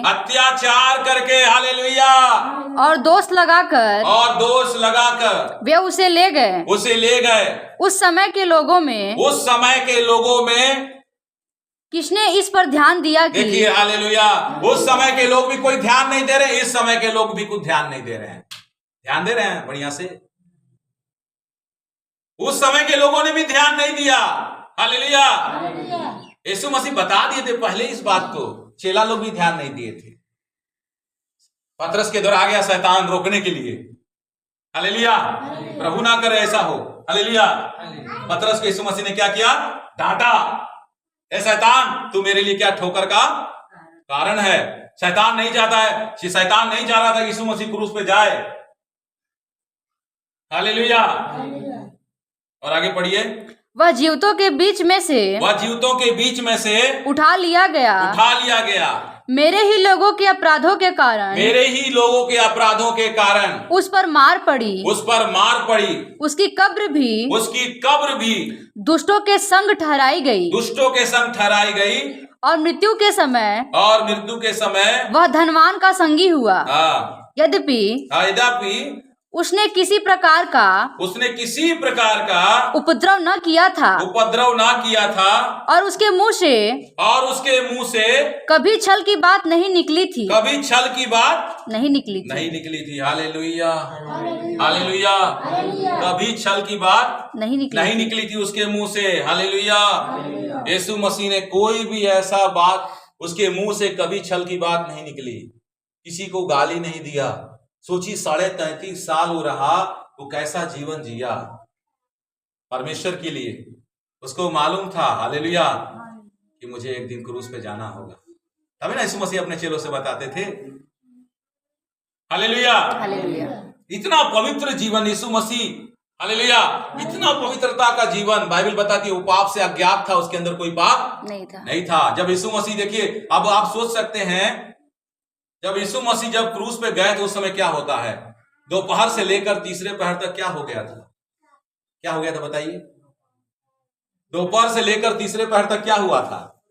अत्याचार करके हालेलुया और दोष लगाकर वे उसे ले गए। उस समय के लोगों में किसने इस पर ध्यान दिया कि देखिए हालेलुया, उस समय के लोग भी कोई ध्यान नहीं दे रहे, इस समय के लोग भी कुछ ध्यान नहीं दे रहे हैं। ध्यान दे रहे हैं बढ़िया से? उस समय के लोगों ने भी ध्यान नहीं दिया। हालेलुया। यीशु मसीह बता दिए थे पहले इस बात को, चेला लोग भी ध्यान नहीं दिए थे। पतरस के द्वारा आ गया शैतान रोकने के लिए। हालेलुया। प्रभु ना करे ऐसा हो। हालेलुया। पतरस को यीशु मसीह ने क्या किया? डांटा। ए शैतान, तू मेरे लिए क्या ठोकर का कारण है। शैतान नहीं चाहता है, शैतान नहीं चाह रहा था यीशु मसीह क्रूस पे जाए। हालेलुया। और आगे पढ़िए। वह जीवितों के बीच में से उठा लिया गया। मेरे ही लोगों के अपराधों के कारण उस पर मार पड़ी। उसकी कब्र भी दुष्टों के संग ठहराई गई। और मृत्यु के समय वह धनवान का संगी हुआ। यद्यपि उसने किसी प्रकार का उपद्रव न किया था और उसके मुंह से कभी छल की बात नहीं निकली थी। हालेलुया। हालेलुया। कभी छल की बात नहीं निकली थी उसके मुंह से। हालेलुया। यीशु मसीह ने कोई भी ऐसा बात, उसके मुंह से कभी छल की बात नहीं निकली, किसी को गाली नहीं दिया। सोची 33.5 साल हो रहा, वो कैसा जीवन जिया परमेश्वर के लिए। उसको मालूम था हालेलुया कि मुझे एक दिन क्रूस पे जाना होगा। तभी ना यीशु मसीह अपने चेलों से बताते थे। हालेलुया। इतना पवित्र जीवन यीशु मसीह, हालेलुया, इतना पवित्रता का जीवन। बाइबल बताती है वो पाप से अज्ञात था, उसके अंदर कोई पाप नहीं था। जब यीशु मसीह, देखिए अब आप सोच सकते हैं, जब यीशु मसीह जब क्रूस पे गए तो उस समय क्या होता है? दोपहर से लेकर तीसरे पहर तक क्या हो गया था बताइए? दोपहर से लेकर तीसरे पहर तक क्या हुआ था?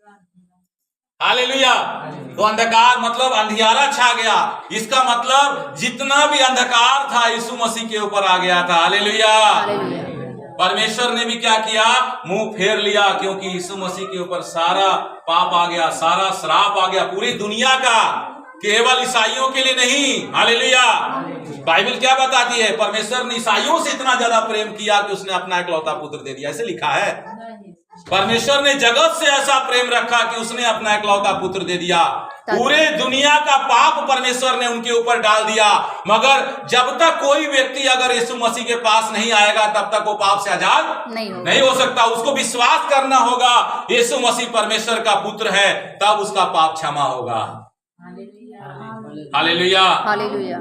हालेलुया। तो अंधकार मतलब अंधियारा छा गया। इसका मतलब जितना भी अंधकार था यीशु मसीह के ऊपर आ गया था। हालेलुया। परमेश्वर ने भी क्या किया? मुंह फेर लिया, क्योंकि यीशु मसीह के ऊपर सारा पाप आ गया, सारा श्राप आ गया, पूरी दुनिया का, केवल ईसाइयों के लिए नहीं। हालेलुया। बाइबल क्या बताती है? परमेश्वर ने ईसाइयों से इतना ज्यादा प्रेम किया कि उसने अपना इकलौता पुत्र दे दिया। ऐसे लिखा है। परमेश्वर ने जगत से ऐसा प्रेम रखा कि उसने अपना इकलौता पुत्र दे दिया। पूरे दुनिया का पाप परमेश्वर ने उनके ऊपर डाल दिया। मगर जब तक कोई व्यक्ति अगर यीशु मसीह के पास नहीं आएगा, तब तक वो पाप से आजाद नहीं हो सकता। उसको विश्वास करना होगा यीशु मसीह परमेश्वर का पुत्र है, तब उसका पाप क्षमा होगा। हालेलुया।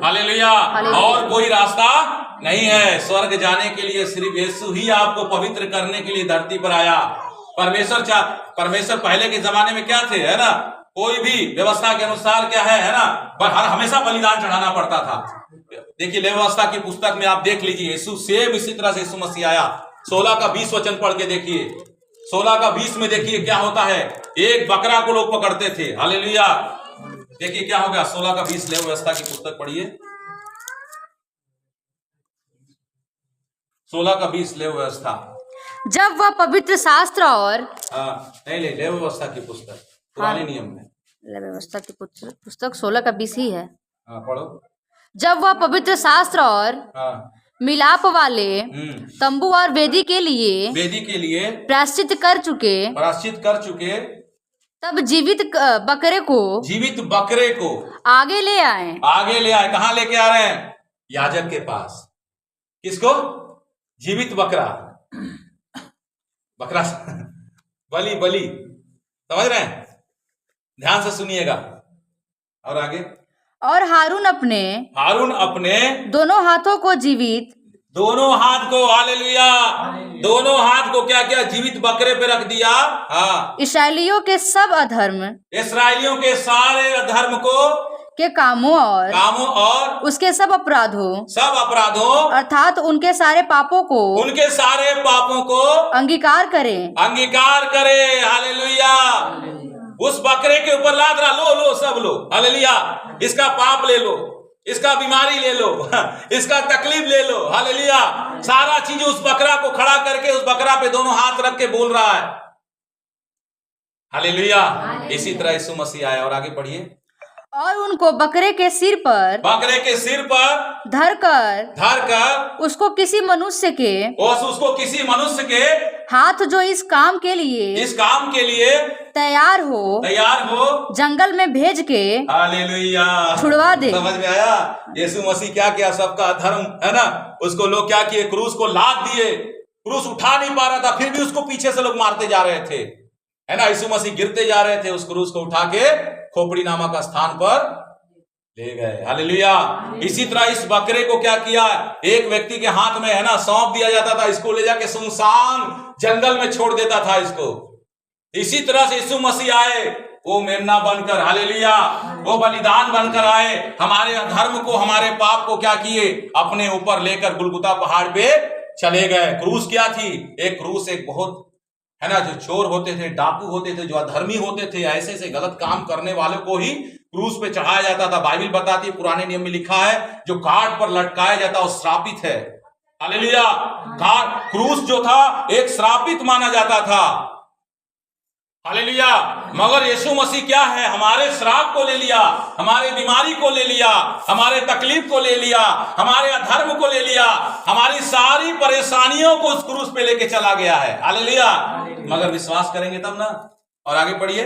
हालेलुया। और कोई रास्ता नहीं है स्वर्ग जाने के लिए। सिर्फ यीशु ही आपको पवित्र करने के लिए धरती पर आया। परमेश्वर पहले के जमाने में क्या थे, है ना? कोई भी व्यवस्था के अनुसार क्या है ना, पर हमेशा बलिदान चढ़ाना पड़ता था। देखिए व्यवस्था की पुस्तक में आप देख लीजिए, यीशु सेम इसी तरह से यीशु मसीह आया। 16 का 20 वचन पढ़ के देखिए। 16 का 20 में देखिए क्या होता है। एक बकरा को लोग पकड़ते थे। हालेलुया। देखिए क्या होगा। 16 का 20 ले व्यवस्था की पुस्तक पढ़िए। 16 का 20 ले व्यवस्था। जब वह पवित्र शास्त्र और नहीं ले व्यवस्था की पुस्तक, पुराने नियम में ले व्यवस्था की पुस्तक 16 का 20 ही है। पढ़ो। जब वह पवित्र शास्त्र और मिलाप वाले तंबू और वेदी के लिए प्रायश्चित कर चुके तब जीवित बकरे को आगे ले आए। कहाँ लेके आ रहे हैं? याजक के पास। किसको? जीवित बकरा बलि। समझ रहे हैं? ध्यान से सुनिएगा। और आगे। और हारून अपने दोनों हाथों को हालेलुया, दोनों हाथ को क्या किया? जीवित बकरे पे रख दिया। हाँ। इस्राएलियों के सारे अधर्म के कामों और उसके सब अपराधों अर्थात उनके सारे पापों को अंगीकार करे। हालेलुया। उस बकरे के ऊपर लाद रहा, लो लो सब लो, हालेलुया, इसका पाप ले लो, इसका बीमारी ले लो, इसका तकलीफ ले लो, हालेलुया। सारा चीज उस बकरा को खड़ा करके उस बकरा पे दोनों हाथ रख के बोल रहा है, हालेलुया। इसी तरह यीशु मसीह आया। और आगे पढ़िए। और उनको बकरे के सिर पर धर कर उसको किसी मनुष्य के हाथ जो इस काम के लिए तैयार हो जंगल में भेज के हालेलुया छुड़वा दे। समझ में आया? यीशु मसीह क्या किया? सबका धर्म है ना, उसको लोग क्या किए? क्रूस को लाद दिए। क्रूस उठा नहीं पा रहा था, फिर भी उसको पीछे से लोग मारते जा रहे थे, है ना। यीशु मसीह गिरते जा रहे थे, उस क्रूस को उठा के खोपड़ी नामक स्थान पर ले गए, हालेलुया। इसी तरह इस बकरे को क्या किया? एक व्यक्ति के हाथ में, है ना, सौंप दिया जाता था, इसको ले जाके सुनसान जंगल में छोड़ देता था इसको। इसी तरह से यीशु मसीह आए, वो मेमना बनकर, हालेलुया, वो बलिदान बनकर आए, हमारे धर्म को, हमारे पाप को क्या किए? अपने ऊपर लेकर गुलगुता पहाड़ पे चले गए। क्रूस क्या थी? एक क्रूस एक बहुत, है ना, जो चोर होते थे, डाकू होते थे, जो अधर्मी होते थे, ऐसे ऐसे गलत काम करने वालों को ही क्रूस पे चढ़ाया जाता था। बाइबल बताती है, पुराने नियम में लिखा है, जो काट पर लटकाया जाता वो श्रापित है, हालेलुया। क्रूस जो था एक श्रापित माना जाता था, हालेलुया। मगर यीशु मसीह क्या है? हमारे श्राप को ले लिया, हमारे बीमारी को ले लिया, हमारे तकलीफ को ले लिया, हमारे अधर्म को ले लिया, हमारी सारी परेशानियों को उस क्रूस पे लेके चला गया है, हालेलुया। मगर विश्वास करेंगे तब ना। और आगे पढ़िए,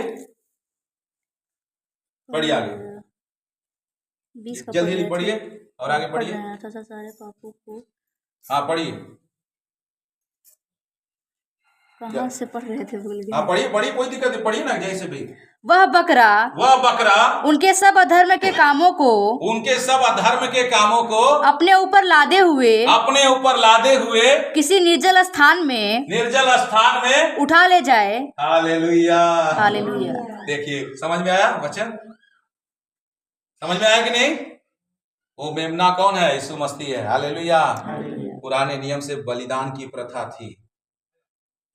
पढ़िए आगे, जल्दी पढ़िए और आगे पढ़िए। सारे पापों को, हाँ पढ़िए, कहाँ से पढ़ रहे थे, भूल गए। हाँ पढ़िए पढ़िए, कोई दिक्कत नहीं, पढ़िए ना जैसे भी। वह बकरा उनके सब अधर्म के कामों को अपने ऊपर लादे हुए किसी निर्जल स्थान में उठा ले जाए, हालेलुया, हालेलुया। देखिए, समझ में आया वचन? समझ में आया कि नहीं? वो मेमना कौन है? यीशु मसीह है, हालेलुया। पुराने नियम से बलिदान की प्रथा थी,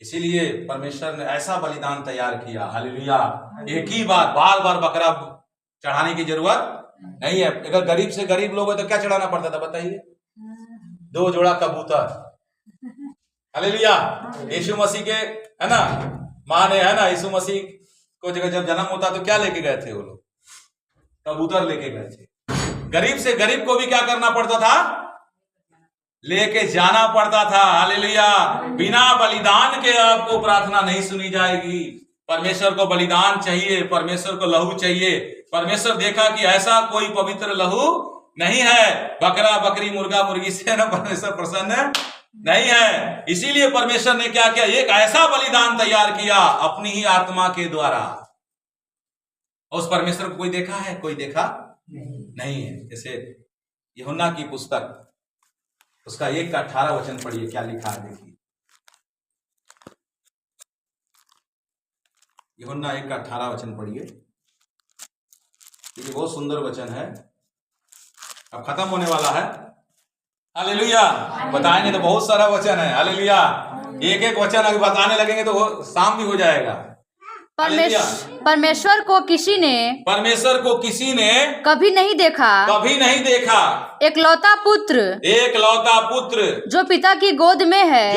इसीलिए परमेश्वर ने ऐसा बलिदान तैयार किया, हालेलुया। एक ही बार, बार बार बकरा चढ़ाने की जरूरत नहीं है। अगर गरीब से गरीब लोग हो तो क्या चढ़ाना पड़ता था बताइए? 2 जोड़ा कबूतर, हालेलुया। यीशु मसीह के, है ना, माँ ने, है ना, यीशु मसीह को जब जन्म होता तो क्या लेके गए थे वो लोग? कबूतर लेके गए थे। गरीब से गरीब को भी क्या करना पड़ता था? लेके जाना पड़ता था, हालेलुया। बिना बलिदान के आपको प्रार्थना नहीं सुनी जाएगी। परमेश्वर को बलिदान चाहिए, परमेश्वर को लहू चाहिए। परमेश्वर देखा कि ऐसा कोई पवित्र लहू नहीं है, बकरा बकरी मुर्गा मुर्गी से ना परमेश्वर प्रसन्न नहीं है। इसीलिए परमेश्वर ने क्या किया? एक ऐसा बलिदान तैयार किया अपनी ही आत्मा के द्वारा। उस परमेश्वर को कोई देखा है? कोई देखा नहीं है। जैसे यूहन्ना की पुस्तक, उसका 1:18 वचन पढ़िए, क्या लिखा है देखिए। यूहन्ना 1:18 वचन पढ़िए, ये बहुत सुंदर वचन है, अब खत्म होने वाला है, हालेलुया। बताएंगे तो बहुत सारा वचन है, हालेलुया। एक एक वचन अगर बताने लगेंगे तो शाम भी हो जाएगा। परमेश्वर को किसी ने कभी नहीं देखा, एकलौता पुत्र जो पिता की गोद में है,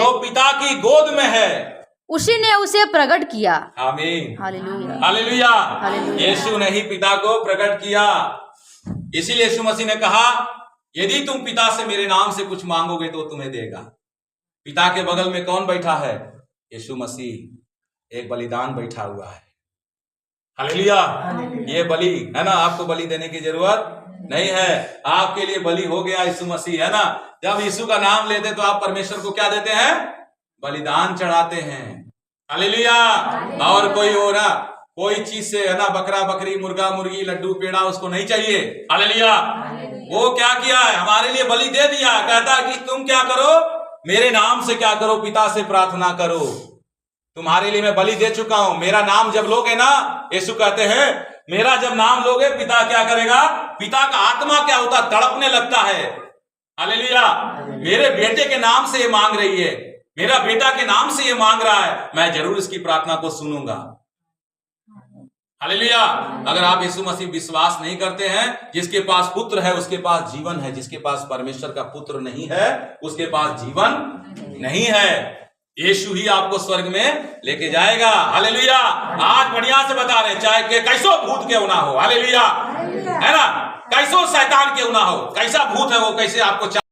उसी ने उसे प्रकट किया, आमीन, हालेलुया, हालेलुया। यीशु ने ही पिता को प्रकट किया। इसीलिए यीशु मसीह ने कहा, यदि तुम पिता से मेरे नाम से कुछ मांगोगे तो तुम्हें देगा। पिता के बगल में कौन बैठा है? यीशु मसीह। एक बलिदान बैठा हुआ है, हालेलुया। ये बलि, है ना, आपको बलि देने की जरूरत नहीं है, आपके लिए बलि हो गया यीशु मसीह, है ना। जब यीशु का नाम लेते तो आप परमेश्वर को क्या देते हैं? बलिदान चढ़ाते हैं, हालेलुया। और कोई हो रहा कोई चीज से, है ना, बकरा बकरी मुर्गा मुर्गी लड्डू पेड़ा उसको नहीं चाहिए, हालेलुया। वो क्या किया है? हमारे लिए बलि दे दिया। कहता कि तुम क्या करो? मेरे नाम से क्या करो? पिता से प्रार्थना करो। तुम्हारे लिए मैं बलि दे चुका हूं। मेरा नाम जब लोगे ना, यीशु कहते हैं, मेरा जब नाम लोगे पिता क्या करेगा? पिता का आत्मा क्या होता? तड़पने लगता है, हालेलुया। मेरे बेटे के नाम से ये मांग रही है, मेरा बेटा के नाम से ये मांग रहा है, मैं जरूर इसकी प्रार्थना को सुनूंगा, हालेलुया। अगर आप यीशु मसीह विश्वास नहीं करते हैं, जिसके पास पुत्र है उसके पास जीवन है, जिसके पास परमेश्वर का पुत्र नहीं है उसके पास जीवन नहीं है। यीशु ही आपको स्वर्ग में लेके जाएगा। हालेलुया। आज बढ़िया से बता रहे, चाहे के कैसो भूत क्यों ना हो, हालेलुया, है ना, कैसो शैतान क्यों ना हो, कैसा भूत है वो, कैसे आपको